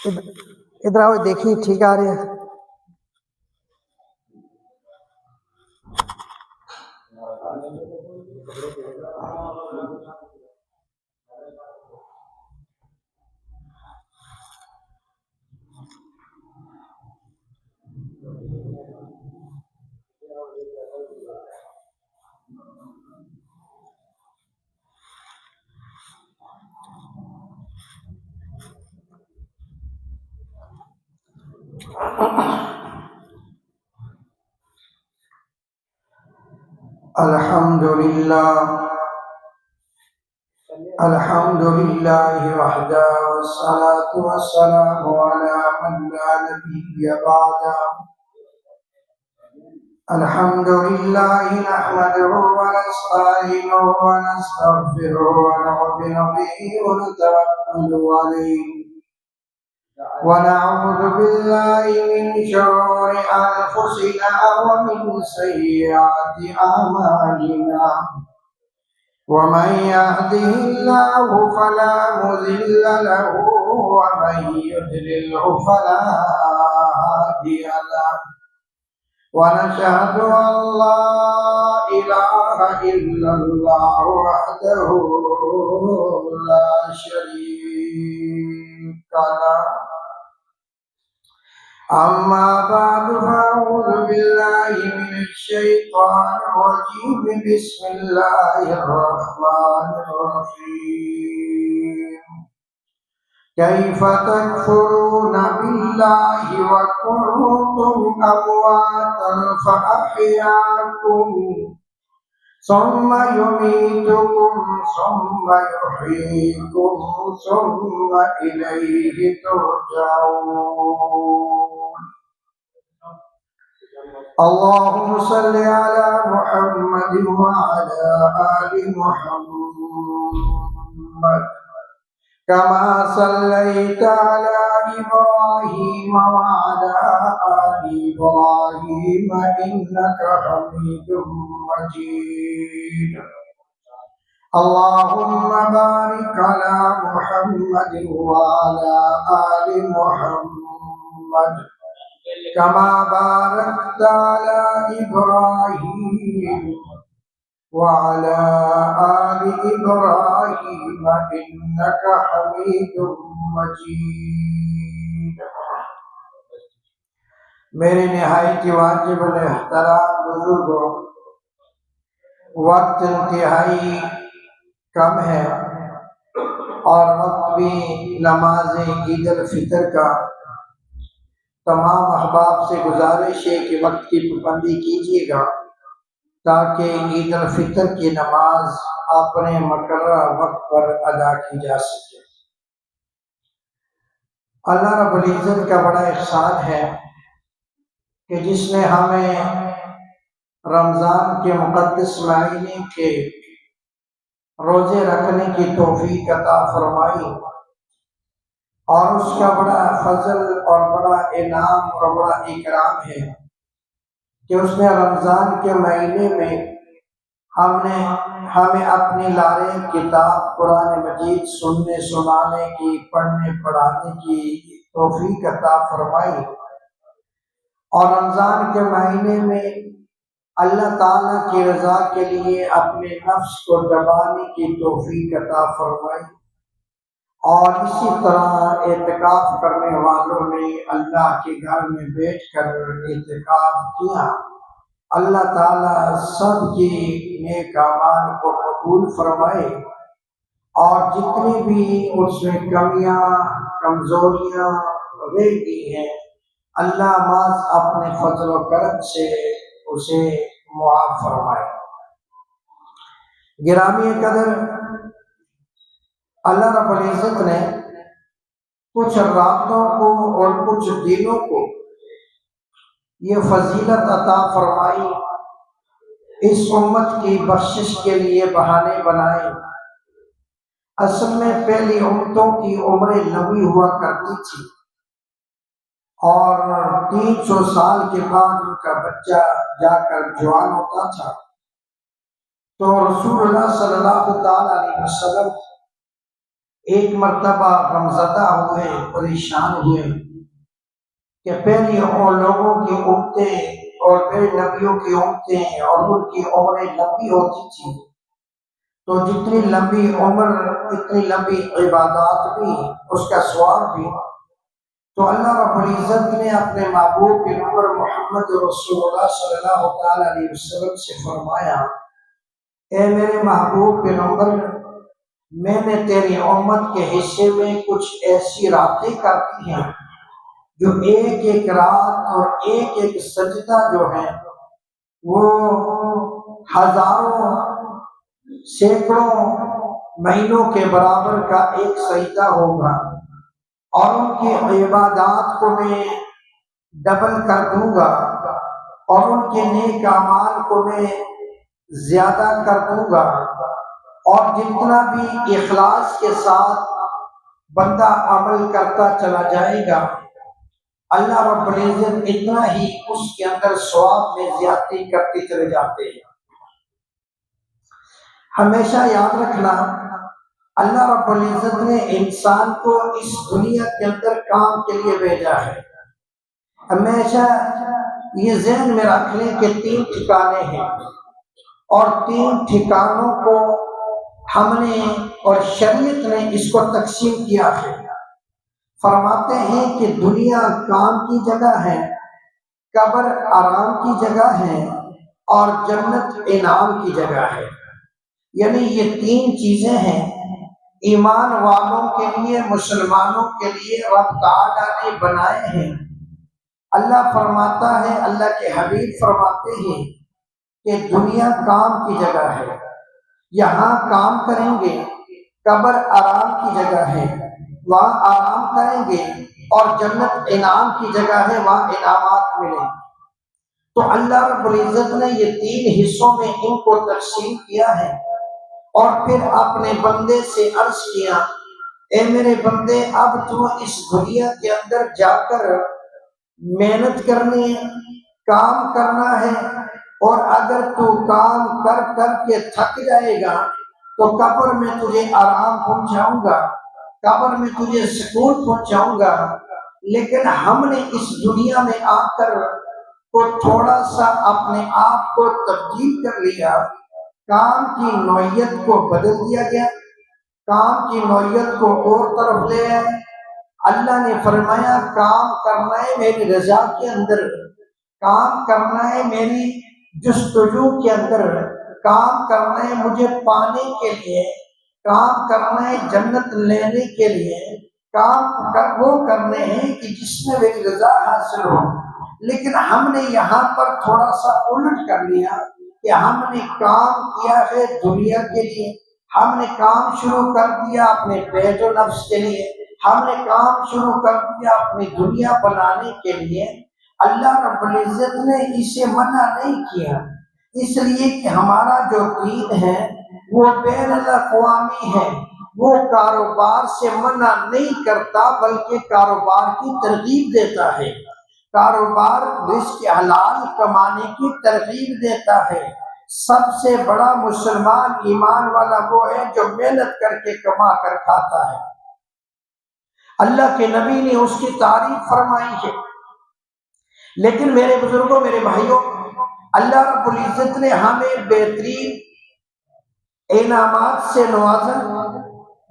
ادھر آؤ دیکھیے ٹھیک آ رہے ہیں. الحمدللہ وحدہ والصلاة والسلام علی من لا نبی بعدہ. الحمدللہ نحمده ونستعینه ونستغفره ونؤمن به ونتوکل علیہ ونعوذ باللہ من شرور انفسنا ومن سیئات اعمالنا ومن يهده الله فلا مضل له ومن يضلل فلا هادي له ونشهد أن لا إله إلا الله وحده لا شريك له. أما بعد فأعوذ بالله من الشيطان الرجيم. بسم الله الرحمن الرحيم. كيف تكفرون بالله وكنتم أمواتا فأحياكم ثم يميتكم ثم يحييكم ثم إليه ترجعون. اللهم صل على محمد وعلى آل محمد كما صليت على إبراهيم وعلى آل إبراهيم إنك حميد مجيد. اللهم بارك على محمد وعلى آل محمد كما باركت على إبراهيم وعلى آل إبراهيم إنك حميد مجيد. میرے نہایت واجب الاحترام بزرگوں، وقت انتہائی کم ہے اور وقت بھی نماز عید الفطر کا. تمام احباب سے گزارش ہے کہ وقت کی پابندی کیجیے گا تاکہ عید الفطر کی نماز اپنے مقررہ وقت پر ادا کی جا سکے. اللہ رب العزت کا بڑا احسان ہے کہ جس نے ہمیں رمضان کے مقدس مہینے کے روزے رکھنے کی توفیق عطا فرمائی، اور اس کا بڑا فضل اور بڑا انعام اور بڑا اکرام ہے کہ اس نے رمضان کے مہینے میں ہمیں اپنی لارے کتاب قرآن مجید سننے سنانے کی، پڑھنے پڑھانے کی توفیق عطا فرمائی، اور رمضان کے مہینے میں اللہ تعالیٰ کی رضا کے لیے اپنے نفس کو دبانے کی توفیق عطا فرمائی. اور اسی طرح اعتکاف کرنے والوں نے اللہ کے گھر میں بیٹھ کر اعتکاف کیا. اللہ تعالیٰ سب کی نیک اعمال کو قبول فرمائے، اور جتنی بھی اس میں کمیاں کمزوریاں رہ گئی ہیں اللہ محض اپنے فضل و کرم سے اسے معاف فرمائے. گرامی قدر، اللہ رب العزت نے کچھ راتوں کو اور کچھ دنوں کو یہ فضیلت عطا فرمائی، اس امت کی بخشش کے لیے بہانے بنائے. اصل میں پہلی امتوں کی عمریں لمبی ہوا کرتی تھی، اور 300 سال کے بعد ان کا بچہ جا کر جوان ہوتا تھا. تو رسول اللہ صلی اللہ تعالی علیہ وسلم ایک مرتبہ غمزدہ ہوئے، پریشان ہوئے کہ پہلے ان لوگوں کی امتیں اور پھر نبیوں کی امتیں اور ان کی عمریں لمبی ہوتی تھی، تو جتنی لمبی عمر اتنی لمبی عبادات بھی، اس کا ثواب بھی۔ تو اللہ رب العزت نے اپنے محبوب پیغمبر محمد رسول اللہ صلی اللہ تعالی علیہ وسلم سے فرمایا، اے میرے محبوب پیغمبر، میں نے تیری امت کے حصے میں کچھ ایسی راتیں کر دی ہیں جو ایک ایک رات اور ایک ایک سجدہ جو ہے وہ ہزاروں سینکڑوں مہینوں کے برابر کا ایک سجدہ ہوگا، اور ان کی عبادات کو میں ڈبل کر دوں گا، اور ان کے نیک اعمال کو میں زیادہ کر دوں گا، اور جتنا بھی اخلاص کے ساتھ بندہ عمل کرتا چلا جائے گا، اللہ رب العزت اتنا ہی اس کے اندر ثواب میں زیادتی کرتے چلے جاتے ہیں۔ ہمیشہ یاد رکھنا، اللہ رب العزت نے انسان کو اس دنیا کے اندر کام کے لیے بھیجا ہے۔ ہمیشہ یہ ذہن میں رکھ لیں کہ 3 ٹھکانے ہیں، اور 3 ٹھکانوں کو ہم نے اور شریعت نے اس کو تقسیم کیا ہے۔ فرماتے ہیں کہ دنیا کام کی جگہ ہے، قبر آرام کی جگہ ہے، اور جنت انعام کی جگہ ہے۔ یعنی یہ 3 چیزیں ہیں ایمان والوں کے لیے، مسلمانوں کے لیے رب تعالیٰ نے بنائے ہیں۔ اللہ فرماتا ہے، اللہ کے حبیب فرماتے ہیں کہ دنیا کام کی جگہ ہے، یہاں کام کریں گے، قبر آرام کی جگہ ہے، وہاں آرام کریں گے، اور جنت انعام کی جگہ ہے، وہاں انعامات ملیں گے۔ تو اللہ رب العزت نے یہ 3 حصوں میں ان کو تقسیم کیا ہے، اور پھر اپنے بندے سے عرض کیا، اے میرے بندے، اب تو اس دنیا کے اندر جا کر محنت کرنی ہے، کام کرنا ہے، اور اگر تو کام کر کر کے تھک جائے گا تو قبر میں تجھے آرام پہنچاؤں گا، قبر میں تجھے سکون پہنچاؤں گا۔ لیکن ہم نے اس دنیا میں آ کر تو تھوڑا سا اپنے آپ کو تبدیل کر لیا، کام کی نوعیت کو بدل دیا گیا، کام کی نوعیت کو اور طرف لے آئے۔ اللہ نے فرمایا، کام کرنا ہے میری رضا کے اندر، کام کرنا ہے میری جستجو کے اندر، کام کرنا ہے مجھے پانے کے لیے، کام کرنا ہے جنت لینے کے لیے، کام وہ کرنے ہیں کہ جس میں میری رضا حاصل ہو۔ لیکن ہم نے یہاں پر تھوڑا سا الٹ کر لیا کہ ہم نے کام کیا ہے دنیا کے لیے، ہم نے کام شروع کر دیا اپنے پیٹ و نفس کے لیے، ہم نے کام شروع کر دیا اپنی دنیا بنانے کے لیے۔ اللہ رب العزت نے اسے منع نہیں کیا، اس لیے کہ ہمارا جو دین ہے وہ بین الاقوامی ہے، وہ کاروبار سے منع نہیں کرتا بلکہ کاروبار کی ترغیب دیتا ہے، کاروبار رزق حلال کمانے کی ترغیب دیتا ہے۔ سب سے بڑا مسلمان ایمان والا وہ ہے جو محنت کر کے کما کر کھاتا ہے۔ اللہ کے نبی نے اس کی تعریف فرمائی ہے۔ لیکن میرے بزرگوں، میرے بھائیوں، اللہ رب العزت نے ہمیں بہترین انعامات سے نوازا،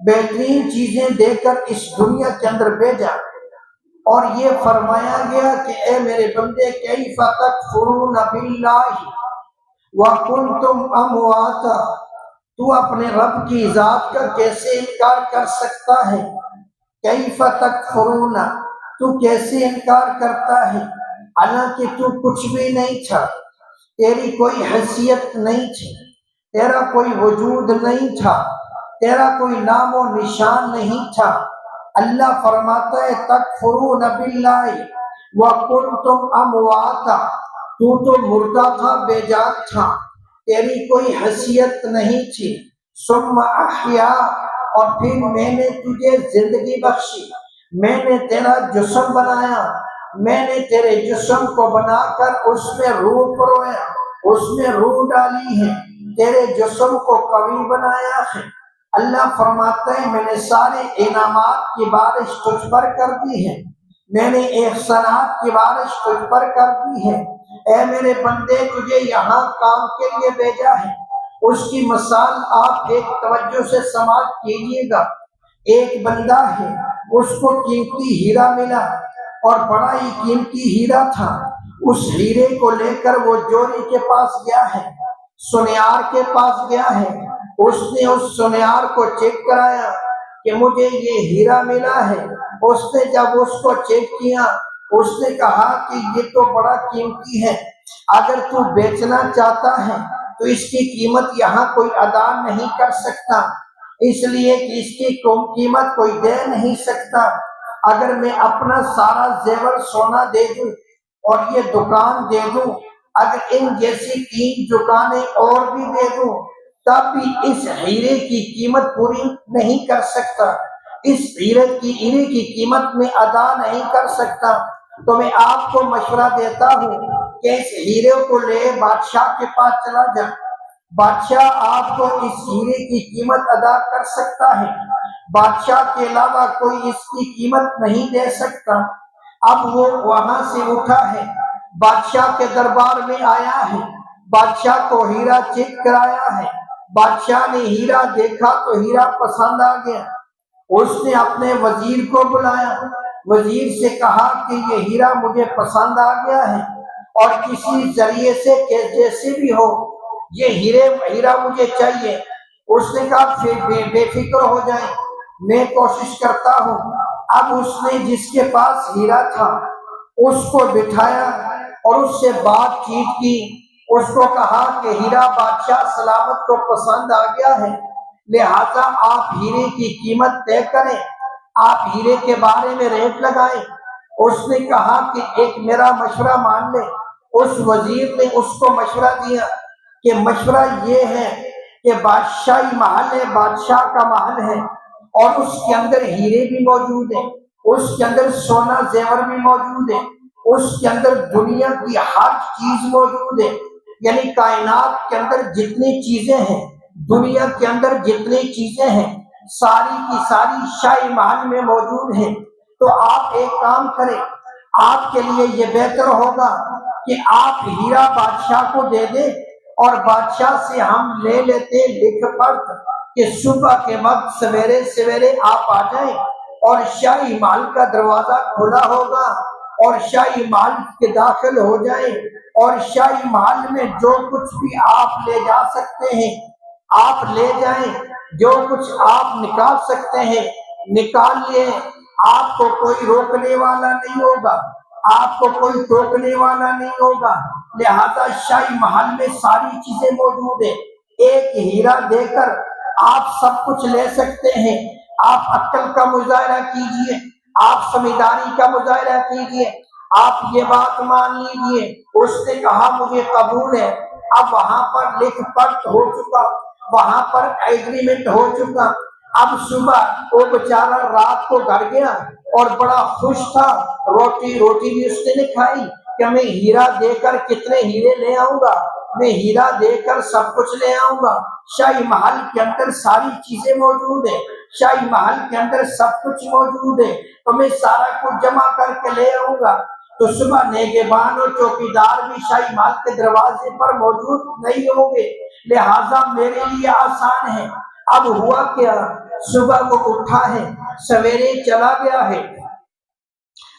بہترین چیزیں دے کر اس دنیا کے اندر بھیجا، اور یہ فرمایا گیا کہ اے میرے بندے، کیف تکفرون باللہ وکنتم امواتا، تو اپنے رب کی ذات کا کیسے انکار کر سکتا ہے؟ کیف تکفرون، تو کیسے انکار کرتا ہے حالانکہ تو کچھ بھی نہیں تھا، تیری کوئی حیثیت نہیں تھی، تیرا کوئی وجود نہیں تھا، تیرا کوئی نام و نشان نہیں تھا۔ اللہ فرماتا ہے تکفرون باللہ وکنتم امواتا، تو مردہ تھا، بے جان تھا، تیری کوئی حیثیت نہیں تھی۔ ثم احیا، اور پھر میں نے تجھے زندگی بخشی، میں نے تیرا جسم بنایا، میں نے تیرے جسم کو بنا کر اس میں روح پرویا، اس میں روح ڈالی ہے، تیرے جسم کو قوی بنایا ہے، اللہ فرماتے ہیں میں نے سارے انعامات کی بارش تجھ پر کر دی ہے، میں نے احسانات کی بارش تجھ پر کر دی ہے۔ اے میرے بندے تجھے یہاں کام کے لیے بھیجا ہے۔ اس کی مثال آپ ایک توجہ سے سماعت کیجیے گا۔ ایک بندہ ہے، اس کو قیمتی ہیرا ملا اور بڑا ہی قیمتی ہیرا تھا۔ اس ہیرے کو لے کر وہ جوہری کے پاس گیا ہے، سنیار کے پاس گیا ہے۔ اس نے اس سنیار کو چیک کرایا کہ مجھے یہ ہیرا ملا ہے۔ اس نے جب اس کو چیک کیا، اس نے کہا کہ یہ تو بڑا قیمتی ہے، اگر تو بیچنا چاہتا ہے تو اس کی قیمت یہاں کوئی ادا نہیں کر سکتا، اس لیے کہ اس کی قیمت کوئی دے نہیں سکتا۔ اگر میں اپنا سارا زیور سونا دے دوں اور یہ دکان دے دوں، اگر ان جیسی 3 دکانیں اور بھی دے دوں، تب بھی اس ہیرے کی قیمت پوری نہیں کر سکتا، اس ہیرے کی قیمت میں ادا نہیں کر سکتا۔ تو میں آپ کو مشورہ دیتا ہوں کہ اس ہیرے کو لے بادشاہ کے پاس چلا جا، بادشاہ آپ کو اس ہیرے کی قیمت ادا کر سکتا ہے، بادشاہ کے علاوہ کوئی اس کی قیمت نہیں دے سکتا۔ اب وہ وہاں سے اٹھا ہے، بادشاہ کے دربار میں آیا ہے، بادشاہ کو ہیرا چیک کرایا ہے، بادشاہ نے ہیرا دیکھا تو ہیرا پسند آ گیا۔ اس نے اپنے وزیر کو بلایا، وزیر سے کہا کہ یہ ہیرا مجھے پسند آ گیا ہے اور کسی ذریعے سے جیسے بھی ہو یہ ہیرا مجھے چاہیے۔ اس نے کہا بے فکر ہو جائیں، میں کوشش کرتا ہوں۔ اب اس نے جس کے پاس ہیرا تھا اس کو بٹھایا اور اس سے بات چیت کی، اس کو کہا کہ ہیرا بادشاہ سلامت کو پسند آ گیا ہے، لہذا آپ ہیرے کی قیمت طے کریں، آپ ہیرے کے بارے میں ریٹ لگائیں۔ اس نے کہا کہ ایک میرا مشورہ مان لے۔ اس وزیر نے اس کو مشورہ دیا کہ مشورہ یہ ہے کہ بادشاہی محل ہے، بادشاہ کا محل ہے اور اس کے اندر ہیرے بھی موجود ہیں، اس کے اندر سونا زیور بھی موجود ہے، اس کے اندر دنیا کی ہر چیز موجود ہے، یعنی کائنات کے اندر جتنی چیزیں ہیں، دنیا کے اندر جتنی چیزیں ہیں، ساری کی ساری شاہی محل میں موجود ہیں۔ تو آپ ایک کام کریں، آپ کے لیے یہ بہتر ہوگا کہ آپ ہیرا بادشاہ کو دے دیں اور بادشاہ سے ہم لے لیتے لکھ پڑھ کہ صبح کے وقت سویرے سویرے آپ آ جائیں اور شاہی محل کا دروازہ کھلا ہوگا اور شاہی محل کے داخل ہو جائیں اور شاہی محل میں جو کچھ بھی آپ لے جا سکتے ہیں آپ لے جائیں، جو کچھ آپ نکال سکتے ہیں نکال لیں، آپ کو کوئی روکنے والا نہیں ہوگا، آپ کو کوئی ٹوکنے والا نہیں ہوگا۔ لہذا شاہی محل میں ساری چیزیں موجود ہیں، ایک ہیرا دے کر آپ سب کچھ لے سکتے ہیں۔ آپ عقل کا مظاہرہ کیجئے، آپ سمجھداری کا مظاہرہ کیجئے، آپ یہ بات مان لیجئے۔ اس نے کہا مجھے قبول ہے۔ اب وہاں پر لکھ پڑھ ہو چکا، وہاں پر ایگریمنٹ ہو چکا۔ اب صبح وہ بیچارہ رات کو گھر گیا اور بڑا خوش تھا، روٹی بھی اس نے کھائی کہ میں ہیرا دے کر کتنے ہیرے لے آؤں گا، میں ہیرا دے کر سب کچھ لے آؤں گا۔ شاہی محل کے اندر ساری چیزیں موجود ہیں، شاہی محل کے اندر سب کچھ موجود ہے، تو میں سارا کچھ جمع کر کے لے آؤں گا۔ تو صبح نگہبان اور چوکیدار بھی شاہی محل کے دروازے پر موجود نہیں ہوں گے، لہٰذا میرے لیے آسان ہے۔ اب ہوا کیا، صبح وہ اٹھا ہے، سویرے چلا گیا ہے۔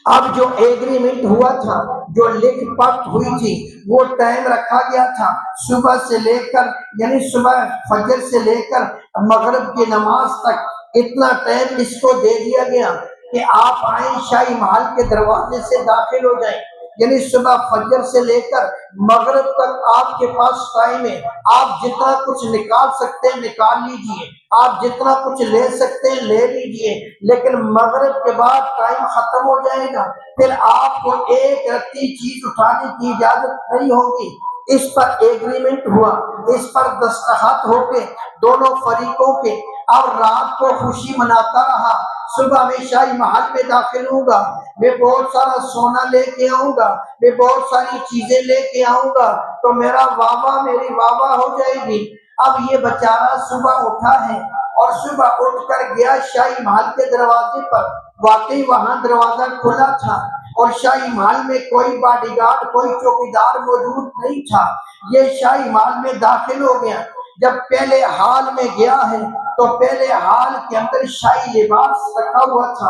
اب جو ایگریمنٹ ہوا تھا، جو لکھ پڑھ ہوئی تھی، وہ ٹائم رکھا گیا تھا، صبح سے لے کر یعنی صبح فجر سے لے کر مغرب کی نماز تک اتنا ٹائم اس کو دے دیا گیا کہ آپ آئیں شاہی محل کے دروازے سے داخل ہو جائیں، یعنی صبح فجر سے لے کر مغرب تک آپ کے پاس ٹائم ہے، آپ جتنا کچھ نکال سکتے ہیں نکال لیجئے، آپ جتنا کچھ لے سکتے ہیں لے لیجئے، لیکن مغرب کے بعد ٹائم ختم ہو جائے گا، پھر آپ کو ایک رتی چیز اٹھانے کی اجازت نہیں ہوگی۔ اس پر ایگریمنٹ ہوا، اس پر دستخط ہو کے دونوں فریقوں کے، اب رات کو خوشی مناتا رہا، صبح میں شاہی محل میں داخل ہوں گا، میں بہت سارا سونا لے کے آؤں گا، میں بہت ساری چیزیں لے کے آؤں گا، تو میرا واہ واہ میری واہ واہ ہو جائے گی۔ اب یہ بیچارہ صبح اٹھا ہے اور صبح اٹھ کر گیا شاہی محل کے دروازے پر، واقعی وہاں دروازہ کھلا تھا اور شاہی محل میں کوئی باڈی گارڈ، کوئی چوکیدار موجود نہیں تھا۔ یہ شاہی محل میں داخل ہو گیا۔ جب پہلے حال میں گیا ہے تو پہلے حال کے اندر شاہی لباس رکھا ہوا تھا،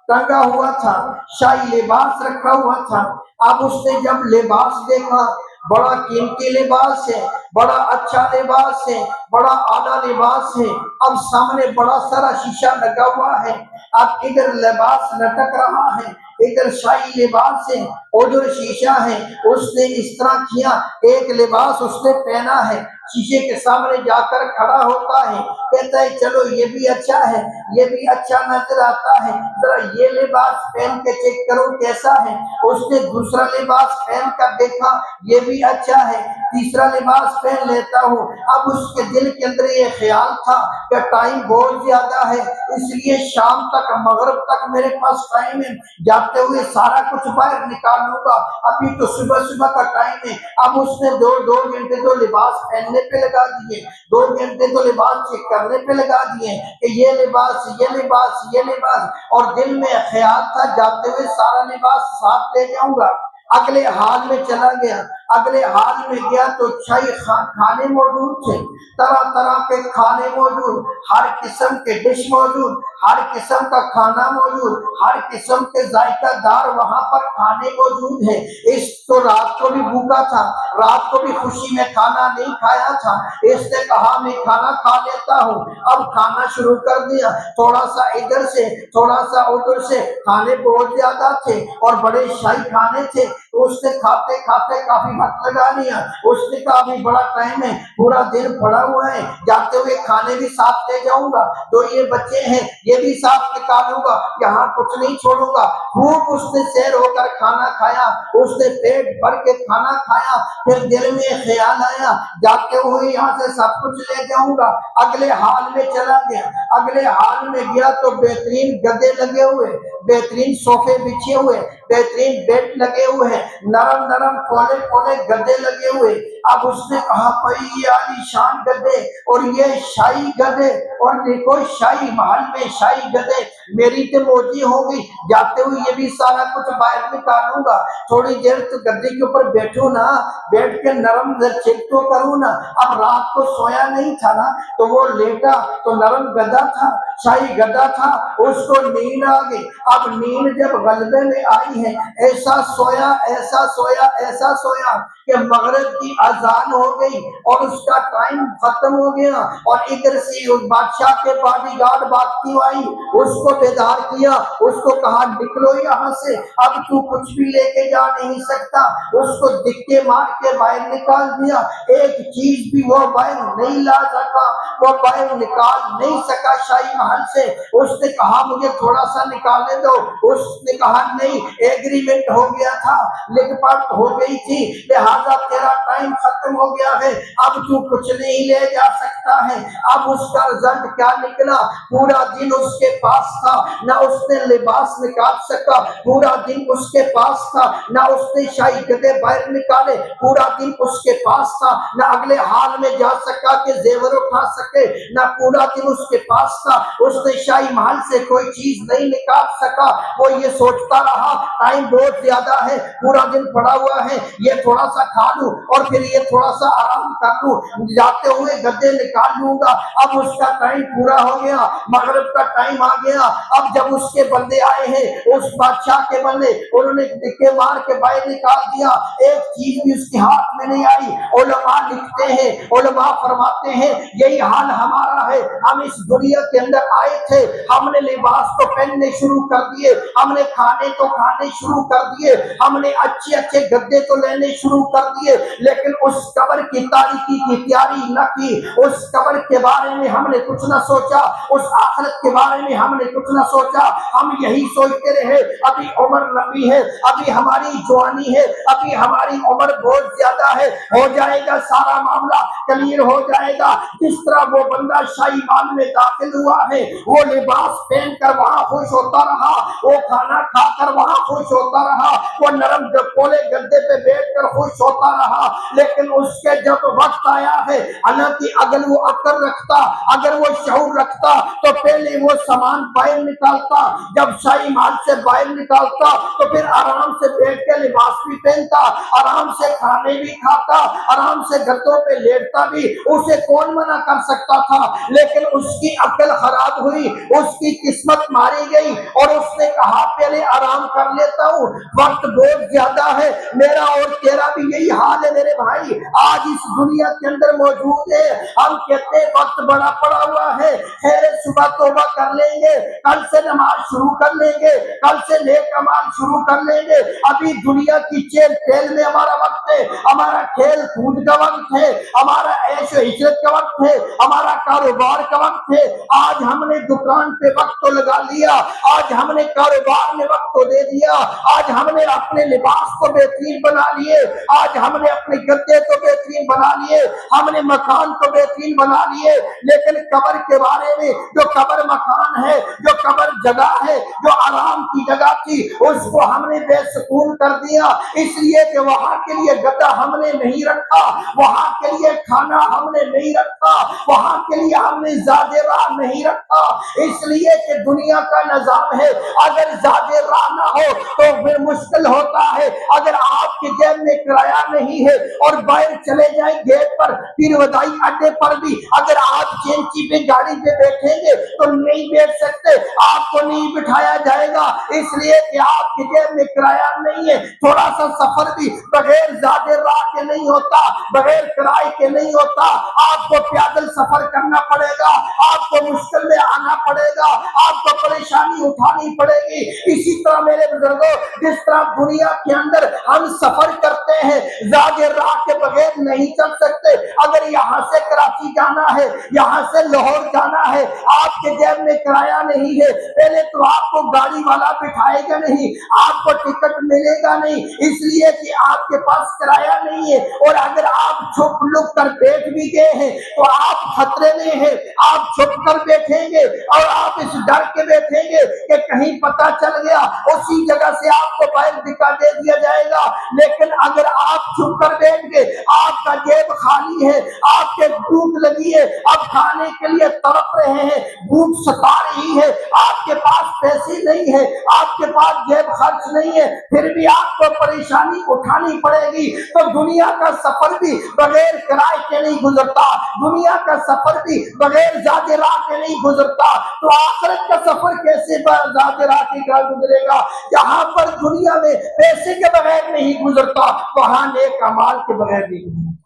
ٹنگا ہوا تھا، شاہی لباس رکھا ہوا تھا۔ اب اس نے جب لباس دیکھا، بڑا قیمتی لباس ہے، بڑا اچھا لباس ہے، بڑا اعلیٰ لباس ہے۔ اب سامنے بڑا سارا شیشہ لگا ہوا ہے، اب ادھر لباس لٹک رہا ہے، ادھر شاہی لباس ہے، ادھر شیشہ ہے۔ اس نے اس طرح کیا، ایک لباس اس نے پہنا ہے، شیشے کے سامنے جا کر کھڑا ہوتا ہے، کہتا ہے چلو یہ بھی اچھا ہے، یہ بھی اچھا نظر آتا ہے، ذرا یہ لباس پہن کے چیک کرو کیسا ہے۔ اس نے دوسرا لباس پہن کر دیکھا، یہ بھی اچھا ہے، تیسرا لباس پہن لیتا ہوں۔ اب اس کے دل کے اندر یہ خیال تھا کہ ٹائم بہت زیادہ ہے، اس لیے شام تک، مغرب تک میرے پاس ٹائم ہے، جاتے ہوئے سارا کچھ باہر نکالوں گا، ابھی تو صبح صبح کا ٹائم ہے۔ اب اس نے دو گھنٹے تو لباس پہننے پہ لگا دیے، 2 گھنٹے تو لباس چیک کرنے پہ لگا دیے کہ یہ لباس، یہ لباس، یہ لباس، اور دل میں خیال تھا جاتے ہوئے سارا لباس ساتھ لے جاؤں گا۔ اگلے حال میں چلا گیا، اگلے حال میں گیا تو شاہی کھانے موجود تھے، طرح طرح کے کھانے موجود، ہر قسم کے ڈش موجود، ہر قسم کا کھانا موجود، ہر قسم کے ذائقہ دار وہاں پر کھانے موجود ہیں۔ اس تو رات کو بھی بھوکا تھا، رات کو بھی خوشی میں کھانا نہیں کھایا تھا، اس نے کہا میں کھانا کھا لیتا ہوں۔ اب کھانا شروع کر دیا، تھوڑا سا ادھر سے، تھوڑا سا ادھر سے، کھانے بہت زیادہ تھے اور بڑے شاہی کھانے تھے۔ اس نے کھاتے کھاتے کافی وقت لگا لیا۔ اس نے کہا ابھی بڑا ٹائم ہے، پورا دن پڑا ہوا ہے، جاتے ہوئے کھانے بھی ساتھ لے جاؤں گا، تو یہ بچے ہیں یہ بھی ساتھ نکالوں گا، یہاں کچھ نہیں چھوڑوں گا۔ خوب اس نے سیر ہو کر کھانا کھایا، اس نے پیٹ بھر کے کھانا کھایا، پھر دل میں خیال آیا جاتے ہوئے یہاں سے سب کچھ لے جاؤں گا۔ اگلے حال میں چلا گیا، اگلے حال میں گیا تو بہترین گدے لگے ہوئے، بہترین صوفے بچھے ہوئے، بہترین بیڈ لگے ہوئے ہیں، نرم نرم پولے پولے گدے لگے ہوئے۔ اب اس نے کہا بھائی یہ عالی شان گدے اور یہ شاہی گدے، اور دیکھو شاہی محل میں شاہی گدے، میری تو موجی ہوگی، جاتے ہوئے یہ بھی سارا کچھ باہر نکالوں گا، تھوڑی دیر تو گدے کے اوپر بیٹھوں نا، بیٹھ کے نرم چیک تو کروں نا۔ اب رات کو سویا نہیں تھا نا، تو وہ لیٹا تو نرم گدا تھا، شاہی گدا تھا، اس کو نیند آ گئی۔ اب نیند جب غلبے میں آئی ہے، ایسا سویا، ایسا سویا، ایسا سویا کہ مغرب کی اذان ہو گئی اور اس کا ٹائم ختم ہو گیا، اور ادھر سے اس بادشاہ کے باڈی گارڈ بھاگتی آئی، اس کو بیدار کیا، اس کو کہا نکلو یہاں سے، اب تو کچھ بھی لے کے جا نہیں سکتا۔ اس کو دھکے مار کے باہر نکال دیا، ایک چیز بھی وہ باہر نہیں لا سکا، وہ باہر نکال نہیں سکا شاہی محل سے۔ اس نے کہا مجھے تھوڑا سا نکالنے دو، اس نے کہا نہیں، ایگریمنٹ ہو گیا تھا، لکھ پڑھ ہو گئی تھی، لہذا تیرا ٹائم ختم ہو گیا ہے، اب تو کچھ نہیں لے جا سکتا ہے۔ اب اس کا رزلٹ کیا نکلا؟ پورا دن اس کے پاس تھا، نہ اس نے لباس نکال سکا، پورا دن اس کے پاس تھا، نہ اس نے شاہی گدے باہر نکالے، پورا دن اس کے پاس تھا، نہ اگلے حال میں جا سکا کہ زیور اٹھا سکے، نہ پورا دن اس کے پاس تھا، اس نے شاہی محل سے کوئی چیز نہیں نکال سکا۔ وہ یہ سوچتا رہا ٹائم بہت زیادہ ہے، پورا دن پڑا ہوا ہے، یہ تھوڑا سا کھا لوں اور پھر یہ تھوڑا سا آرام کر لوں، جاتے ہوئے گدے نکال لوں گا۔ اب اس کا ٹائم پورا ہو گیا، مغرب کا ٹائم آ گیا۔ اب جب اس کے بندے آئے ہیں، اس بادشاہ کے بندے، انہوں نے دھکے مار کے باہر نکال دیا، ایک چیز بھی اس کے ہاتھ میں نہیں آئی۔ علماء لکھتے ہیں، علماء فرماتے ہیں یہی حال ہمارا ہے، ہم اس دنیا کے اندر آئے تھے، ہم نے لباس تو پہننے شروع کر دیے، ہم نے کھانے تو کھانے شروع کر دیے، ہم نے اچھے اچھے گدے تو لینے شروع کر دیے، لیکن اس قبر کی تاریکی کی تیاری نہ کی، اس قبر کے بارے میں ہم نے کچھ نہ سوچا، اس آخرت کے بارے میں ہم نے کچھ نہ سوچا، ہم یہی سوچتے رہے ابھی عمر لمبی ہے، ابھی ہماری جوانی ہے، ابھی ہماری عمر بہت زیادہ ہے، ہو جائے گا سارا معاملہ کلیئر ہو جائے گا۔ جس طرح وہ بندہ شاہی محل میں داخل ہوا ہے، وہ لباس پہن کر وہاں خوش ہوتا رہا، وہ کھانا کھا کر وہاں خوش ہوتا رہا، وہ نرم پولے گدے پہ بیٹھ کر خوش ہوتا رہا، لیکن اس کے جب وقت آیا ہے، حالانکہ اگر وہ عقل رکھتا، اگر وہ شعور رکھتا تو پہلے وہ سامان باہر نکالتا، جب شاہی محل سے باہر نکالتا تو پھر آرام سے بیٹھ کے لباس بھی پہنتا، آرام سے کھانے بھی کھاتا، آرام سے گدوں پہ لیٹتا بھی، اسے کون منع کر سکتا تھا؟ لیکن اس کی عقل خراب ہوئی، اس کی قسمت ماری گئی، اور اس نے کہا پہلے آرام کر لیتا ہوں، وقت بہت زیادہ ہے، میرا اور تیرا بھی یہی حال ہے میرے بھائی، آج اس دنیا کے اندر موجود ہے، ہم کہتے ہیں وقت بڑا پڑا ہوا ہے، خیر صبح توبہ کر لیں گے، کل سے نماز شروع کر لیں گے، کل سے نیک اعمال شروع کر لیں گے، ابھی دنیا کی چیل کھیل میں ہمارا وقت ہے، ہمارا کھیل کود کا وقت ہے، ہمارا عیش و عشرت کا وقت ہے، ہمارا کاروبار کا وقت ہے، آج ہم نے دکان پہ وقت تو لگا لیا، آج ہم نے کاروبار میں وقت تو دے دیا، آج ہم نے اپنے لباس کو بہترین بنا لیے، آج ہم نے اپنے گدے کو بہترین بنا لیے، ہم نے مکان کو بہترین بنا لیے، لیکن قبر کے بارے میں، جو قبر مکان ہے، جو قبر جگہ ہے، جو آرام کی جگہ تھی، اس کو ہم نے بے سکون کر دیا، اس لیے کہ وہاں کے لیے گدا ہم نے نہیں رکھا، وہاں کے لیے کھانا ہم نے نہیں رکھا، وہاں کے لیے ہم نے زیادہ راہ نہیں رکھا، اس لیے کہ دنیا کا نظام ہے، اگر زیادہ راہ نہ ہو تو پھر مشکل ہوتا ہے، اگر آپ کے جیب میں کرایہ نہیں ہے اور باہر چلے جائیں گیٹ پر، پھر ودائی اڈے پر بھی اگر آپ چینچی پہ گاڑی پہ بیٹھیں گے تو نہیں بیٹھ سکتے، آپ کو نہیں بٹھایا جائے گا، اس لیے کہ آپ کے جیب میں کرایہ نہیں ہے، تھوڑا سا سفر بھی بغیر زیادہ راہ کے نہیں ہوتا، بغیر کرائے کے نہیں ہوتا، آپ کو پیدل سفر کرنا پڑے گا، آپ کو مشکل میں آنا پڑے گا، آپ کو پریشانی اٹھانی پڑے گی، اسی طرح میرے بزرگوں، جس طرح دنیا کے اندر ہم سفر کرتے ہیں، زیادہ راہ کے بغیر نہیں چل سکتے، اگر یہاں سے کراچی جانا ہے، یہاں سے لاہور جانا ہے، آپ کے جیب میں کرایہ نہیں ہے، پہلے تو آپ کو گاڑی والا بٹھائے گا نہیں، آپ کو ٹکٹ ملے گا نہیں، اس لیے کہ آپ کے پاس کرایہ نہیں ہے، اور اگر آپ چھپ لک کر بیٹھ بھی گئے ہیں تو آپ خطرے میں ہیں، آپ چھپ کر بیٹھیں گے اور آپ اس ڈر کے بیٹھیں گے کہ کہیں پتہ چل گیا، اسی جگہ سے آپ کو باہر دکھا دے دیا جائے گا، لیکن اگر آپ چھپ کر بیٹھ گئے، آپ کا جیب خالی ہے، آپ کے بھوک لگی ہے، اب کھانے کے لیے تڑپ رہے ہیں، بھوک ستا رہی ہے، آپ کے پاس پیسے نہیں ہے، آپ کے پاس جیب خرچ نہیں ہے، پھر بھی آپ کو پریشانی اٹھانی پڑے گی، تو دنیا کا سفر بھی بغیر کرائے کے نہیں گزرتا، دنیا کا سفر بھی بغیر زیادہ راہ کے نہیں گزرتا، تو آخرت کا سفر کیسے زیادہ راہ کے گزرے گا؟ جہاں پر دنیا میں پیسے کے بغیر نہیں گزرتا، وہاں نیک اعمال کے بغیر نہیں گزرتا،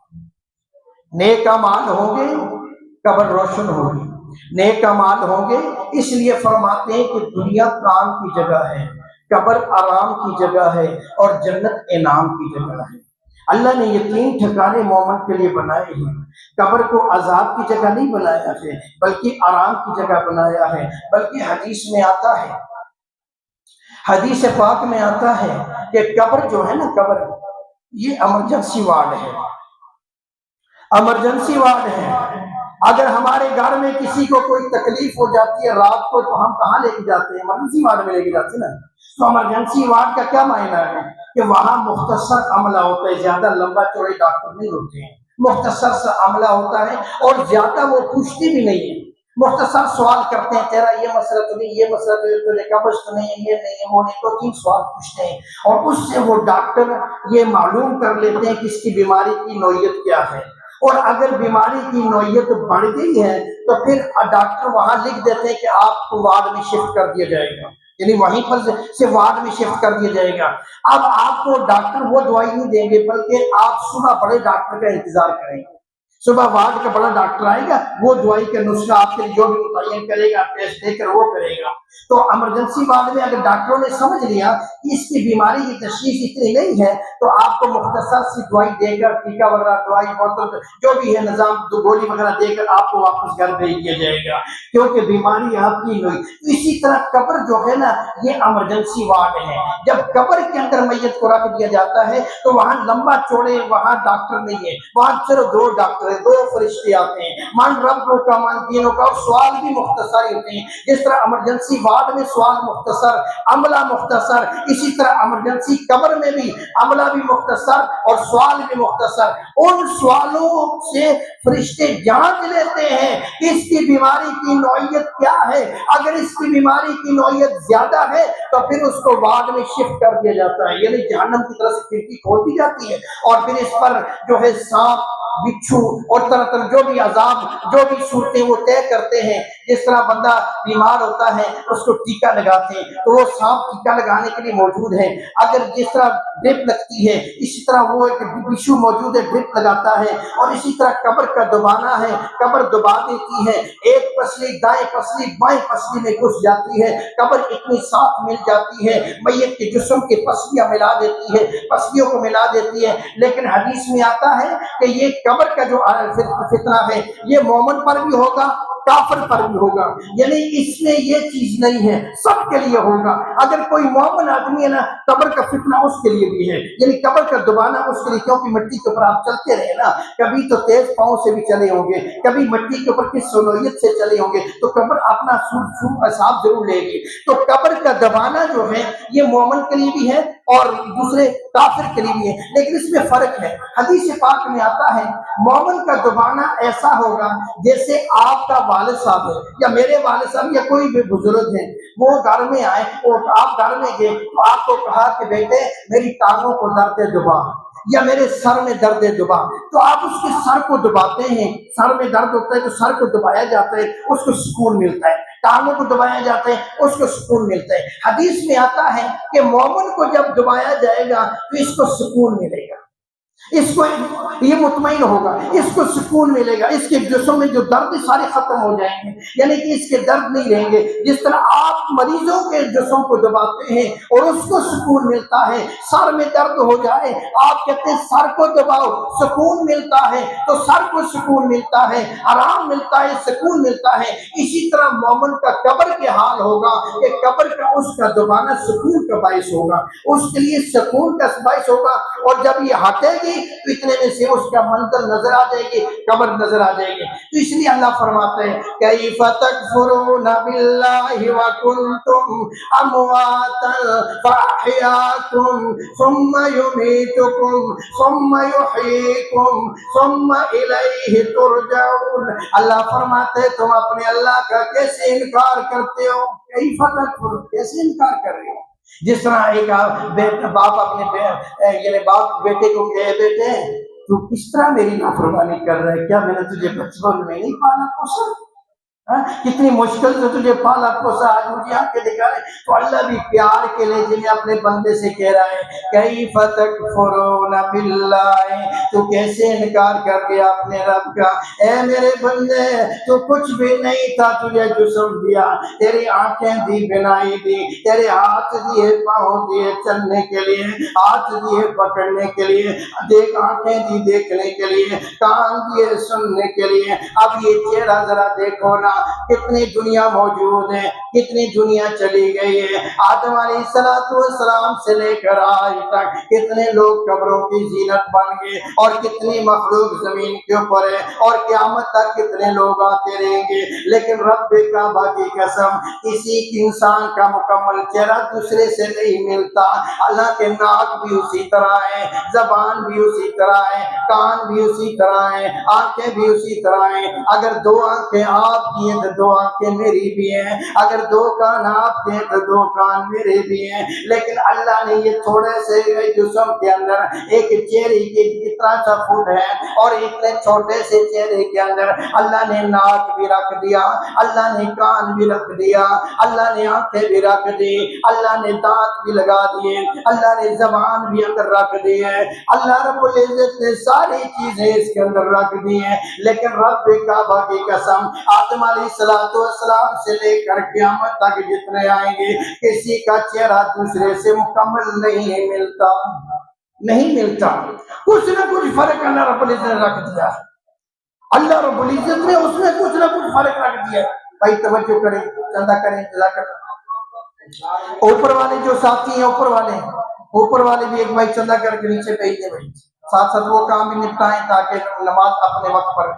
نیک اعمال ہوں گے قبر روشن ہوگی، نیک اعمال ہوں گے، اس لیے فرماتے ہیں کہ دنیا کام کی جگہ ہے، قبر آرام کی جگہ ہے، اور جنت انعام کی جگہ ہے۔ اللہ نے یہ تین ٹھکانے مومن کے لیے بنائے ہیں، قبر کو عذاب کی جگہ نہیں بنایا ہے بلکہ آرام کی جگہ بنایا ہے، بلکہ حدیث میں آتا ہے، حدیث پاک میں آتا ہے کہ قبر جو ہے نا، قبر یہ ایمرجنسی وارڈ ہے، ایمرجنسی وارڈ ہے، اگر ہمارے گھر میں کسی کو کوئی تکلیف ہو جاتی ہے رات کو تو ہم کہاں لے کے جاتے ہیں؟ ایمرجنسی وارڈ میں لے کے جاتے ہیں نا۔ تو ایمرجنسی وارڈ کا کیا معنی ہے کہ وہاں مختصر عملہ ہوتا ہے، زیادہ لمبا چوڑے ڈاکٹر نہیں ہوتے ہیں، مختصر سا عملہ ہوتا ہے، اور زیادہ وہ پوچھتی بھی نہیں ہے، مختصر سوال کرتے ہیں، تیرا یہ مسئلہ تو نہیں، یہ مسئلہ تو نہیں، قبض تو نہیں، یہ نہیں ہے، وہ نہیں، تو 3 سوال پوچھتے ہیں، اور اس سے وہ ڈاکٹر یہ معلوم کر لیتے ہیں کہ اس کی بیماری کی نوعیت کیا ہے، اور اگر بیماری کی نوعیت بڑھ گئی ہے تو پھر ڈاکٹر وہاں لکھ دیتے ہیں کہ آپ کو وارڈ میں شفٹ کر دیا جائے گا، یعنی وہیں پر سے وارڈ میں شفٹ کر دیا جائے گا۔ اب آپ کو ڈاکٹر وہ دوائی نہیں دیں گے، بلکہ آپ صبح بڑے ڈاکٹر کا انتظار کریں گے، صبح وارڈ کا بڑا ڈاکٹر آئے گا، وہ دوائی کا نسخہ آپ کے لیے جو بھی متعین کرے گا، ٹیسٹ دے کر وہ کرے گا۔ تو ایمرجنسی وارڈ میں اگر ڈاکٹروں نے سمجھ لیا کہ اس کی بیماری کی تشخیص اتنی نہیں ہے تو آپ کو مختصر سی دوائی دے کر، ٹیکا وغیرہ، دوائی بوتل جو بھی ہے نظام، گولی وغیرہ دے کر آپ کو واپس گھر بھیج دیا جائے گا، کیونکہ بیماری آپ کی نہیں۔ اسی طرح قبر جو ہے نا، یہ ایمرجنسی وارڈ ہے، جب قبر کے اندر میت کو رکھ دیا جاتا ہے تو وہاں لمبا چوڑے وہاں ڈاکٹر نہیں ہے، وہاں صرف 2 ڈاکٹر دو فرشتے آتے ہیں، من ربوں کا من دینوں کا، اور سوال بھی مختصر ہوتے ہیں. جس طرح ایمرجنسی وارڈ میں سوال مختصر، عملہ مختصر، اسی طرح ایمرجنسی قبر میں بھی عملہ بھی مختصر اور سوال بھی مختصر. ان سوالوں سے فرشتے جانچ لیتے ہیں کہ اس کی بیماری کی نوعیت کیا ہے. اگر اس کی بیماری کی نوعیت زیادہ ہے تو پھر اس کو وارڈ میں شفٹ کر دیا جاتا ہے، یعنی جہنم کی طرف سے کھڑکی کھول دی جاتی ہے، اور پھر اس پر جو ہے سانپ، بچھو اور طرح طرح جو بھی عذاب، جو بھی صورتیں وہ طے کرتے ہیں. جس طرح بندہ بیمار ہوتا ہے اس کو ٹیکا لگاتے ہیں تو وہ سانپ ٹیکا لگانے کے لیے موجود ہے. اگر جس طرح ڈرپ لگتی ہے اسی طرح وہ ایک بچھو موجود ہے، ڈرپ لگاتا ہے. اور اسی طرح قبر کا دبانا ہے، قبر دبا دیتی ہے، ایک پسلی دائیں پسلی بائیں پسلی میں گھس جاتی ہے. قبر اتنی صاف مل جاتی ہے، میت کے جسم کی پسلیاں ملا دیتی ہے، پسلیوں کو ملا دیتی ہے. لیکن حدیث میں آتا ہے کہ یہ قبر کا جو فتنہ ہے یہ مومن پر بھی ہوگا، کافر پر بھی ہوگا. یعنی اس میں یہ چیز نہیں ہے، سب کے لیے ہوگا. اگر کوئی مومن آدمی ہے نا، قبر کا فتنہ اس کے لیے بھی ہے، یعنی قبر کا دبانا اس کے لیے، کیونکہ مٹی کے اوپر آپ چلتے رہے نا، کبھی تو تیز پاؤں سے بھی چلے ہوں گے، کبھی مٹی کے اوپر کس صلاحیت سے چلے ہوں گے، تو قبر اپنا حساب ضرور لے گی. تو قبر کا دبانا جو ہے یہ مومن کے لیے بھی ہے اور دوسرے کافر کے لیے بھی ہے، لیکن اس میں فرق ہے. حدیث پاک میں آتا ہے مومن کا دبانا ایسا ہوگا جیسے آپ کا والد صاحب ہے یا میرے والد صاحب یا کوئی بھی بزرگ ہیں، وہ گھر میں آئے اور آپ گھر میں گئے تو آپ کو کہا کہ بیٹے میری ٹانگوں کو درد دبا یا میرے سر میں درد دبا، تو آپ اس کے سر کو دباتے ہیں. سر میں درد ہوتا ہے تو سر کو دبایا جاتا ہے، اس کو سکون ملتا ہے. ٹانگوں کو دبایا جاتا ہے، اس کو سکون ملتا ہے. حدیث میں آتا ہے کہ مومن کو جب دبایا جائے گا تو اس کو سکون ملے گا، اس کو یہ مطمئن ہوگا، اس کو سکون ملے گا، اس کے جسم میں جو درد سارے ختم ہو جائیں گے، یعنی کہ اس کے درد نہیں رہیں گے. جس طرح آپ مریضوں کے جسم کو دباتے ہیں اور اس کو سکون ملتا ہے. سر میں درد ہو جائے آپ کہتے ہیں سر کو دباؤ سکون ملتا ہے، تو سر کو سکون ملتا ہے، آرام ملتا ہے، سکون ملتا ہے. اسی طرح مومن کا قبر کے حال ہوگا کہ قبر کا اس کا دبانا سکون کا باعث ہوگا، اس کے لیے سکون کا باعث ہوگا. اور جب یہ ہٹے گی تو اتنے میں سے اس کا منظر نظر آ جائے گی، قبر نظر آ جائے گی. تو اس لیے اللہ فرماتے ہیں کیف تکفرون باللہ وکنتم امواتا فاحیاکم ثم یمیتکم ثم یحییکم ثم الیہ ترجعون. اللہ فرماتے ہیں تم اپنے اللہ کا کیسے انکار کرتے ہو؟ کیف تکفرون، کیسے انکار کر رہے ہو؟ جس طرح ایک باپ اپنے یعنی باپ بیٹے کو کہے بیٹے تو کس طرح میری نافرمانی کر رہا ہے، کیا میں نے تجھے بچپن میں نہیں پالا پوسا؟ کتنی مشکل سے تجھے پالا پوسا، آج مجھے آنکھیں دکھا رہے. تو اللہ بھی پیار کے لیے جنہیں اپنے بندے سے کہہ رہا ہے کیف تکفرون باللہ، تو کیسے انکار کر دیا اپنے رب کا. اے میرے بندے تو کچھ بھی نہیں تھا، تجھے جسم دیا، تیری آنکھیں دی، بنائی دی، تیرے ہاتھ دیے، پاؤں دیے چلنے کے لیے، ہاتھ دیے پکڑنے کے لیے، دیکھ آنکھیں دی دیکھنے کے لیے، کان دیے سننے کے لیے. اب یہ چہرہ ذرا دیکھو نا، کتنی دنیا موجود ہے، کتنی دنیا چلی گئی ہے. آدم علیہ السلام سے لے کر آج تک کتنے لوگ قبروں کی زینت بن گئے اور کتنی مخلوق زمین کے اوپر ہے، اور قیامت تک کتنے لوگ آتے رہیں گے. لیکن رب کعبہ کی قسم کسی انسان کا مکمل چہرہ دوسرے سے نہیں ملتا. اللہ کے ناک بھی اسی طرح ہے، زبان بھی اسی طرح ہے، کان بھی اسی طرح ہے، آنکھیں بھی اسی طرح ہیں. اگر دو آنکھیں آپ کی ہیں تو دو آنکھیں میری بھی ہیں، اگر دو کان آپ کے ہیں تو دو کان میرے بھی ہیں. لیکن اللہ نے یہ تھوڑے سے جسم کے اندر ایک چہرے کے کتنا سا فٹ ہے، اور اتنے چھوٹے سے چہرے کے اندر اللہ نے ناک بھی رکھ دیا، اللہ نے کان بھی رکھ دیا، اللہ نے آنکھیں بھی رکھ دی، اللہ نے دانت بھی لگا دیے، اللہ نے زبان بھی اندر رکھ دی ہے. اللہ رب العزت نے ساری چیزیں اس کے اندر رکھ دی ہیں. لیکن رب کعبہ کی قسم آدم علیہ السلام سے لے کر قیامت تک جتنے آئیں گے کسی کا چہرہ دوسرے سے مکمل نہیں ملتا، نہیں ملتا. کچھ نہ کچھ فرق اللہ رب العزت نے رکھ دیا. اللہ رب العزت نے اس میں کچھ نہ کچھ فرق رکھ دیا. بھائی توجہ کریں، چندہ کریں، جزا کریں. اوپر والے جو ساتھی ہیں اوپر والے بھی ایک بھائی چندہ کر کے نیچے بھیج دیں. بھائی ساتھ ساتھ وہ کام بھی نپٹائیں تاکہ نماز اپنے وقت پر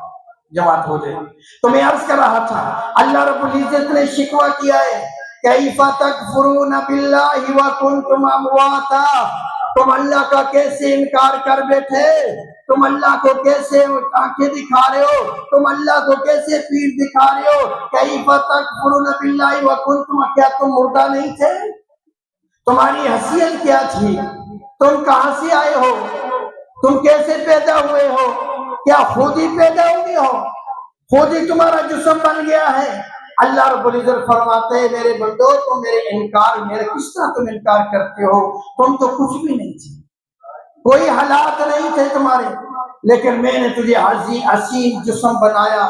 جماعت ہو جائے۔ تو میں عرض کر رہا تھا اللہ رب العزت نے شکوہ کیا ہے کیف تکفرون باللہ وکنتم امواتا، تم اللہ کا کیسے انکار کر بیٹھے، تم اللہ کو کیسے آنکھیں دکھا رہے ہو، تم اللہ کو کیسے پیٹھ دکھا رہے ہو، کیف تکفرون باللہ وکنتم، کیا تم مردہ نہیں تھے، تمہاری حیثیت کیا تھی، تم کہاں سے آئے ہو، تم کیسے پیدا ہوئے ہو، کیا خود ہی پیدا ہوئے ہو، خود ہی تمہارا جسم بن گیا ہے۔ اللہ رب العزت فرماتے ہیں میرے بندو تم میرے کس طرح تم انکار کرتے ہو، تم تو کچھ بھی نہیں تھے، کوئی حالات نہیں تھے تمہارے، لیکن میں نے تجھے حسین جسم بنایا،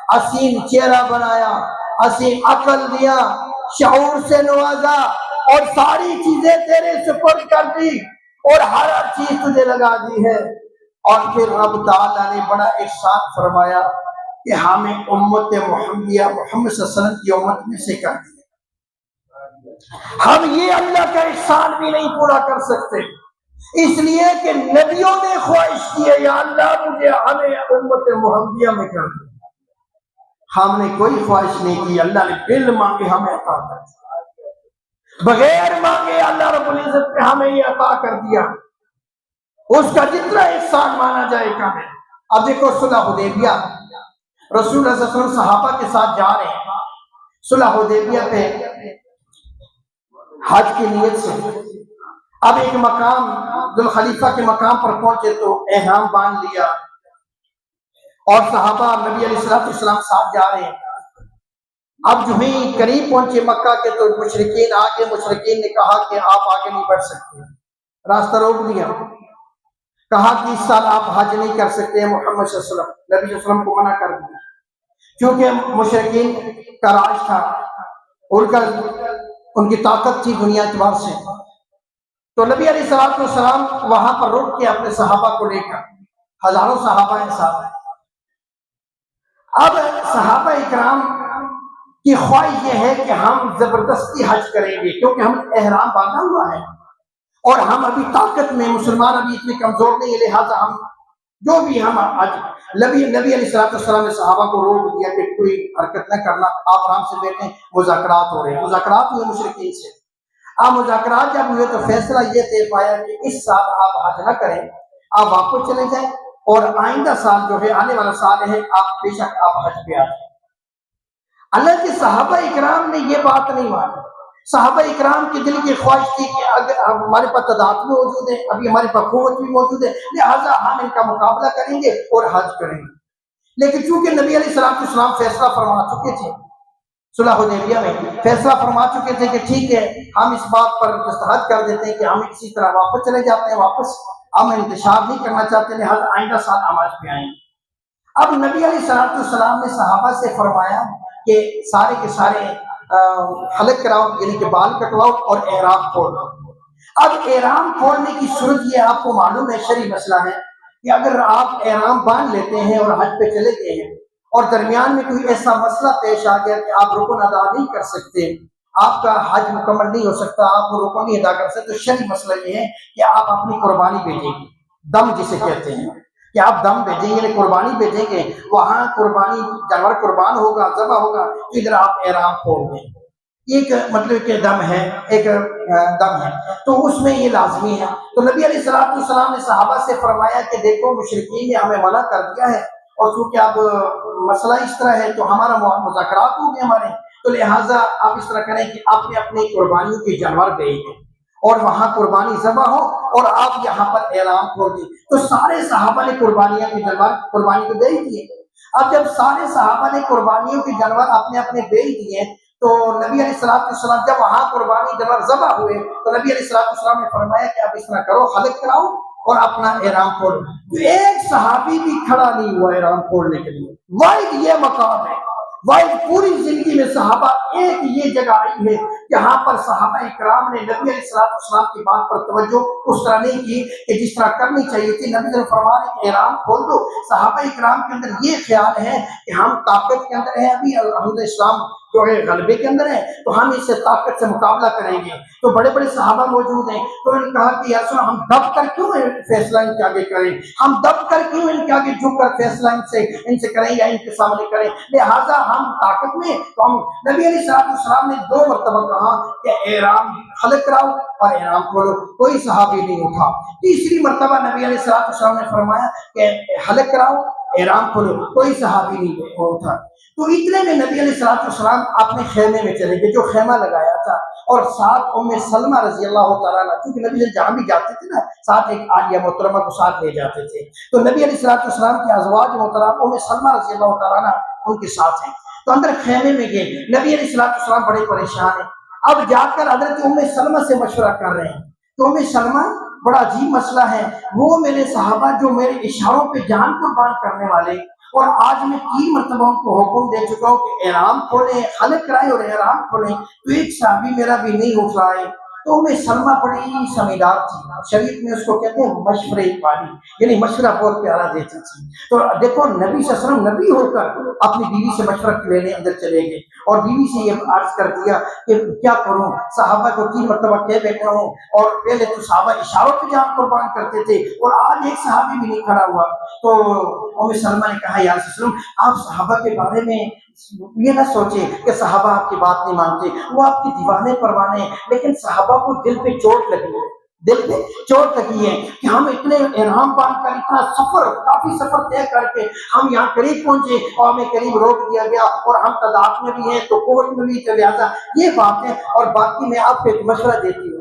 حسین چہرہ بنایا، حسین عقل دیا، شعور سے نوازا اور ساری چیزیں تیرے سپرد کر دی اور ہر چیز تجھے لگا دی ہے۔ اور پھر رب تعالیٰ نے بڑا احسان فرمایا کہ ہمیں امت محمدیہ محمد صلی اللہ علیہ وسلم کی امت میں سے کر دیا۔ ہم یہ اللہ کا احسان بھی نہیں پورا کر سکتے، اس لیے کہ نبیوں نے خواہش کی ہے یا اللہ مجھے ہمیں امت محمدیہ میں کر دیا۔ ہم نے کوئی خواہش نہیں کی، اللہ نے بل مانگے ہمیں عطا کر دیا، بغیر مانگے اللہ رب العزت نے ہمیں یہ عطا کر دیا، اس کا جتنا احسان مانا جائے کم ہے۔ اب دیکھو صلح حدیبیہ، رسول اللہ صلی اللہ علیہ وسلم صحابہ کے ساتھ جا رہے ہیں صلح حدیبیہ پہ حج کی نیت سے۔ اب ایک مقام ذوالخلیفہ کے مقام پر پہنچے تو احرام باندھ لیا اور صحابہ نبی علیہ السلام ساتھ جا رہے ہیں۔ اب جو ہی قریب پہنچے مکہ کے تو مشرکین نے کہا کہ آپ آگے نہیں بڑھ سکتے، راستہ روک دیا، کہا کہ اس سال آپ حج نہیں کر سکتے، محمد صلی اللہ علیہ وسلم نبی صلی اللہ علیہ وسلم کو منع کر دیا، کیونکہ مشرکین کا راج تھا، ان کی طاقت تھی دنیا اعتبار سے۔ تو نبی علیہ السلام وہاں پر رک کے اپنے صحابہ کو لے کر، ہزاروں صحابہ ہیں ساتھ۔ اب صحابہ اکرام کی خواہش یہ ہے کہ ہم زبردستی حج کریں گے کیونکہ ہم احرام باندھا ہوا ہے اور ہم ابھی طاقت میں، مسلمان ابھی اتنے کمزور نہیں ہے، لہٰذا ہم جو بھی ہم آج نبی علیہ السلام نے صحابہ کو روک دیا کہ کوئی حرکت نہ کرنا، آپ آرام سے بیٹھیں، مذاکرات ہو رہے ہیں، مذاکرات ہوئے مشرکین سے۔ اب مذاکرات جب ہوئے تو فیصلہ یہ طے پایا کہ اس سال آپ حج نہ کریں، آپ واپس چلے جائیں اور آئندہ سال جو ہے آنے والا سال ہے آپ بے شک آپ حج پہ آ جائیں۔ اللہ کے صحابہ اکرام نے یہ بات نہیں مانی، صحابہ اکرام کی دل کی خواہش تھی کہ اگر ہمارے پاس تعداد بھی موجود ہے، ابھی ہمارے پاس قوت بھی موجود ہے، لہٰذا ہم ان کا مقابلہ کریں گے اور حج کریں گے۔ لیکن چونکہ نبی علیہ السلام فیصلہ فرما چکے تھے، صلح حدیبیہ میں فیصلہ فرما چکے تھے کہ ٹھیک ہے ہم اس بات پر دستخط کر دیتے ہیں کہ ہم اسی طرح واپس چلے جاتے ہیں، واپس ہم انتشار نہیں کرنا چاہتے، لہٰذا آئندہ سال ہم حج پہ آئیں گے۔ اب نبی علیہ السلام نے صحابہ سے فرمایا کہ سارے کے سارے حلق کراؤ، یعنی کہ بال کٹواؤ اور احرام کھولو۔ اب احرام کھولنے کی صورت یہ آپ کو معلوم ہے شرعی مسئلہ ہے کہ اگر آپ احرام باندھ لیتے ہیں اور حج پہ چلے گئے ہیں اور درمیان میں کوئی ایسا مسئلہ پیش آ گیا کہ آپ رکن ادا نہیں کر سکتے، آپ کا حج مکمل نہیں ہو سکتا، آپ وہ رکن نہیں ادا کر سکتے، تو شرعی مسئلہ یہ ہے کہ آپ اپنی قربانی بھیجیں گے، دم جسے کہتے ہیں کہ آپ دم بھیجیں گے، قربانی بھیجیں گے، وہاں قربانی جانور قربان ہوگا، ذبح ہوگا، تو ادھر آپ احرام کھول دیں، ایک مطلب کہ دم ہے، ایک دم ہے، تو اس میں یہ لازمی ہے۔ تو نبی علیہ السلام نے صحابہ سے فرمایا کہ دیکھو مشرکین نے ہمیں منع کر دیا ہے اور چونکہ اب مسئلہ اس طرح ہے تو ہمارا مذاکرات ہو گئے ہمارے، تو لہٰذا آپ اس طرح کریں کہ آپ نے اپنی قربانیوں کے جانور بھیج دیں اور وہاں قربانی ذبح ہو اور آپ یہاں پر اعلان کھول دیں۔ تو سارے صحابہ نے قربانیاں کے جانور قربانی کو بیچ دیے۔ اب جب سارے صحابہ نے قربانیوں کے جانور اپنے اپنے بیچ دیے تو نبی علیہ السلام جب وہاں قربانی جانور ذبح ہوئے تو نبی علیہ السلام نے فرمایا کہ اب اس طرح کرو، حلق کراؤ اور اپنا احرام کھولو۔ تو ایک صحابی بھی کھڑا نہیں ہوا احرام کھولنے کے لیے، واحد یہ مقام ہے، واحد پوری زندگی میں صحابہ ایک یہ جگہ آئی ہے جہاں پر صحابہ اکرام نے نبی علیہ السلام کی بات پر توجہ اس طرح نہیں کی کہ جس طرح کرنی چاہیے تھی۔ نبی صلی اللہ علیہ وسلم فرمانے کہ احرام کھول دو، صحابہ اکرام کے اندر یہ خیال ہے کہ ہم طاقت کے اندر ہیں، ابھی الحمد اسلام تو اگر غلبے کے اندر ہے تو ہم اس سے طاقت سے مقابلہ کریں گے. تو بڑے بڑے صحابہ موجود ہیں, تو انہوں نے کہا کہ یا رسول اللہ ہم دب کر کیوں فیصلہ ان کے آگے کریں, ہم دب کر کیوں ان کے آگے جھک کر فیصلہ ان سے کریں یا ان کے سامنے کریں, لہٰذا ہم طاقت میں. تو ہم نبی علیہ السلام نے 2 مرتبہ کہا کہ احرام خلق کراؤ اور احرام کھولو, کوئی صحابی نہیں اٹھا. تیسری مرتبہ نبی علیہ السلام نے فرمایا کہ حلق کراؤ احرام کھولو, کوئی صحابی نہیں اٹھا. تو اتنے میں نبی علیہ السلام اپنے خیمے میں چلے گئے جو خیمہ لگایا تھا, اور ساتھ ام سلمہ رضی اللہ تعالیٰ عنہ, کیونکہ نبی علیہ جہاں بھی جاتے تھے نا ساتھ ایک عالیہ محترمہ کو ساتھ لے جاتے تھے, تو نبی علیہ السلام کی ازواج محترمہ ام سلمہ رضی اللہ تعالیٰ عنہ ان کے ساتھ ہیں. تو اندر خیمے میں گئے, نبی علیہ السلام بڑے پریشان ہیں. اب جا کر حضرت ام سلمہ سے مشورہ کر رہے ہیں. تو ام سلمہ بڑا عجیب مسئلہ ہے, وہ میرے صحابہ جو میرے اشاروں پہ جان قربان کرنے والے, اور آج میں 3 مرتبہ ان کو حکم دے چکا ہوں کہ احرام کھولیں, خلق کرائیں اور احرام کھولیں, تو ایک صحابی میرا بھی نہیں اٹھ رہا ہے. تو ام سلمہ بڑی سمجھدار تھی, شریعت میں اس کو کہتے ہیں مشورے والی, یعنی مشورہ بہت پیارا دیتی تھی. تو دیکھو نبی صلی اللہ علیہ وسلم نبی ہو کر اپنی بیوی سے مشورہ لینے اندر چلے گئے, اور بیوی سے یہ عرض کر دیا کہ کیا کروں, صحابہ کو 3 مرتبہ کہہ بیٹھا ہوں, اور پہلے تو صحابہ اشاروں پہ جان قربان کرتے تھے اور آج ایک صحابی بھی نہیں کھڑا ہوا. تو ام سلمہ نے کہا یا رسول اللہ آپ صحابہ کے بارے میں یہ نہ سوچیں کہ صحابہ آپ کی بات نہیں مانتے, وہ آپ کی دیوانے پروانے, لیکن صحابہ کو دل پہ چوٹ لگی ہے, دل پہ چوٹ لگی ہے کہ ہم اتنے احرام باندھ کر اتنا سفر, کافی سفر طے کر کے ہم یہاں قریب پہنچے اور ہمیں قریب روک دیا گیا, اور ہم تعداد میں بھی ہیں تو کوٹ میں بھی, لہٰذا یہ بات ہے. اور باقی میں آپ کو ایک مشورہ دیتی ہوں.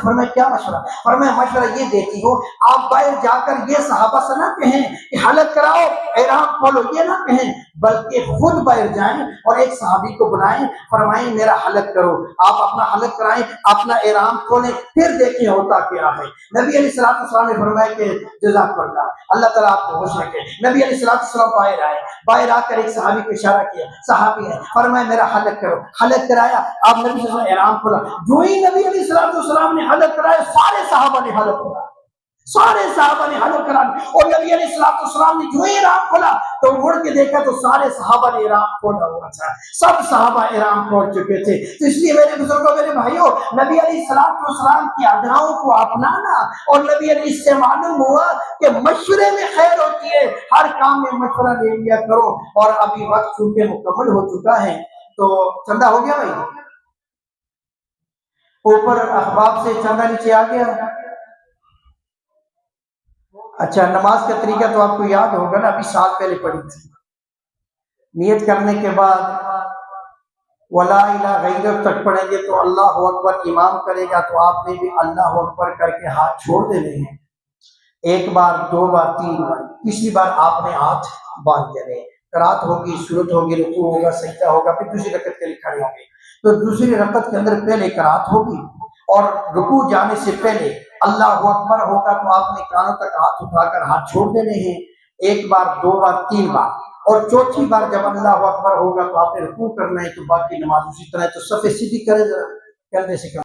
فرمایا کیا مشورہ؟ فرمایا مشورہ یہ دیتی ہوں آپ باہر جا کر یہ صحابہ سے نہ کہیں کہ حلق کراؤ احرام کھولو, یہ نہ کہیں, بلکہ خود باہر جائیں اور ایک صحابی کو بلائیں, فرمائیں میرا حلق کرو, آپ اپنا حلق کرائیں, اپنا احرام کھولیں, پھر دیکھیں ہوتا کیا ہے. نبی علیہ السلام نے فرمایا کہ جزاک اللہ, اللہ تعالیٰ آپ کو خوش رکھے. نبی علیہ السلام باہر آئے, باہر آ کر ایک صحابی کو اشارہ کیا, صحابی ہے, فرمایا میرا حلق کرو, حلق کرایا, آپ نبی صلی اللہ علیہ وسلم احرام کھولا. جو ہی نبی علیہ السلام نے حلق کرایا, سارے صحابہ نے حلق کرایا, سارے صحابہ نے حلق کرا. اور نبی علیہ السلام نے جو ہی احرام کھولا تو مڑ کے دیکھا تو سارے صحابہ نے احرام کھولا ہوا تھا, سب صحابہ احرام کھول چکے تھے. تو اس لیے میرے بزرگوں, میرے بھائیوں, نبی علیہ السلام کی اداؤں کو اپنانا, اور نبی علیہ سے معلوم ہوا کہ مشورے میں خیر ہوتی ہے, ہر کام میں مشورہ لے لیا کرو. اور ابھی وقت چونکہ مکمل ہو چکا ہے تو چندہ ہو گیا بھائی, اوپر احباب سے چندہ نیچے آ گیا. اچھا, نماز کا طریقہ تو آپ کو یاد ہوگا نا, ابھی سال پہلے پڑھی تھی. نیت کرنے کے بعد ولا الہ غیر تک پڑھیں گے تو اللہ اکبر امام کرے گا, تو آپ نے بھی اللہ اکبر کر کے ہاتھ چھوڑ دینے ہیں, 1 بار 2 بار 3 بار, تیسری بار آپ نے ہاتھ باندھ دینے. قرات ہوگی, سورت ہوگی, رکوع ہوگا, سجدہ ہوگا, پھر دوسری رکعت کے لیے کھڑے ہوں گے. تو دوسری رکعت کے اندر پہلے قرات ہوگی, اور رکوع جانے سے پہلے اللہ اکبر ہوگا, تو آپ نے کانوں تک ہاتھ اٹھا کر ہاتھ چھوڑ دینے ہیں, 1 بار 2 بار 3 بار, اور چوتھی بار جب اللہ اکبر ہوگا تو آپ نے رکوع کرنا ہے. تو باقی نماز اسی طرح. تو صف سیدھی کرے ذرا, کندھے سے